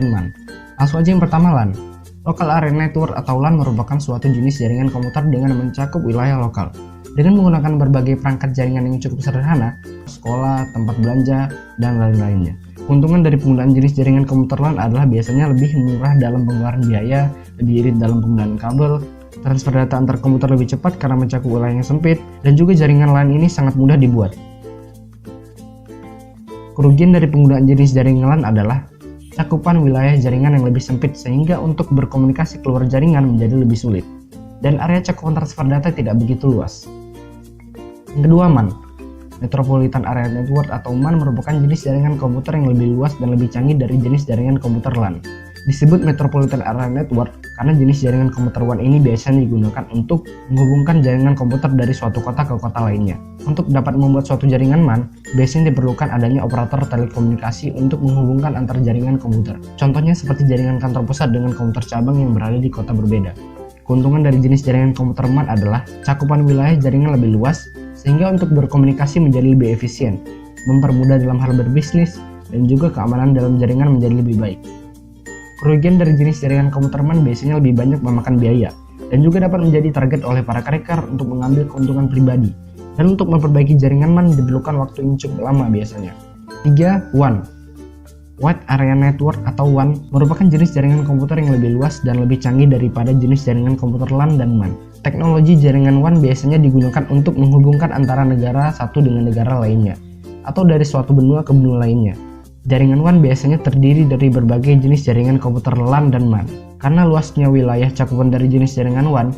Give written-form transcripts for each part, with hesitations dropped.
LAN. Langsung aja yang pertama LAN. Local Area Network atau LAN merupakan suatu jenis jaringan komputer dengan mencakup wilayah lokal. Dengan menggunakan berbagai perangkat jaringan yang cukup sederhana, sekolah, tempat belanja, dan lain-lainnya. Keuntungan dari penggunaan jenis jaringan komputer LAN adalah biasanya lebih murah dalam pengeluaran biaya, lebih irit dalam penggunaan kabel, transfer data antar komputer lebih cepat karena mencakup wilayah yang sempit, dan juga jaringan LAN ini sangat mudah dibuat. Kerugian dari penggunaan jenis jaringan LAN adalah cakupan wilayah jaringan yang lebih sempit sehingga untuk berkomunikasi keluar jaringan menjadi lebih sulit, dan area cakupan transfer data tidak begitu luas. Yang kedua, MAN. Metropolitan Area Network atau MAN merupakan jenis jaringan komputer yang lebih luas dan lebih canggih dari jenis jaringan komputer LAN. Disebut Metropolitan Area Network karena jenis jaringan komputer WAN ini biasanya digunakan untuk menghubungkan jaringan komputer dari suatu kota ke kota lainnya. Untuk dapat membuat suatu jaringan MAN, biasanya diperlukan adanya operator telekomunikasi untuk menghubungkan antar jaringan komputer. Contohnya seperti jaringan kantor pusat dengan komputer cabang yang berada di kota berbeda. Keuntungan dari jenis jaringan komputer MAN adalah cakupan wilayah jaringan lebih luas, sehingga untuk berkomunikasi menjadi lebih efisien, mempermudah dalam hal berbisnis, dan juga keamanan dalam jaringan menjadi lebih baik. Kerugian dari jenis jaringan komputer MAN biasanya lebih banyak memakan biaya, dan juga dapat menjadi target oleh para cracker untuk mengambil keuntungan pribadi. Dan untuk memperbaiki jaringan MAN diperlukan waktu yang cukup lama biasanya. 3. WAN. Wide Area Network atau WAN merupakan jenis jaringan komputer yang lebih luas dan lebih canggih daripada jenis jaringan komputer LAN dan MAN. Teknologi jaringan WAN biasanya digunakan untuk menghubungkan antara negara satu dengan negara lainnya, atau dari suatu benua ke benua lainnya. Jaringan WAN biasanya terdiri dari berbagai jenis jaringan komputer LAN dan MAN. Karena luasnya wilayah cakupan dari jenis jaringan WAN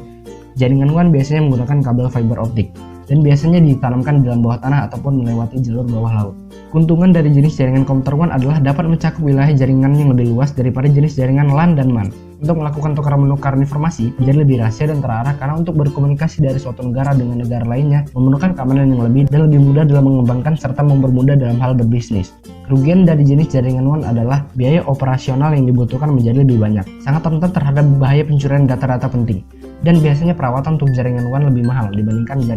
biasanya menggunakan kabel fiber optik, dan biasanya ditanamkan di dalam bawah tanah ataupun melewati jalur bawah laut. Keuntungan dari jenis jaringan komputer WAN adalah dapat mencakup wilayah jaringan yang lebih luas daripada jenis jaringan LAN dan MAN. Untuk melakukan tukar-menukar informasi menjadi lebih rahasia dan terarah karena untuk berkomunikasi dari suatu negara dengan negara lainnya memerlukan keamanan yang lebih dan lebih mudah dalam mengembangkan serta mempermudah dalam hal berbisnis. Kerugian dari jenis jaringan WAN adalah biaya operasional yang dibutuhkan menjadi lebih banyak, sangat rentan terhadap bahaya pencurian data-data penting, dan biasanya perawatan untuk jaringan WAN lebih mahal dibandingkan jaringan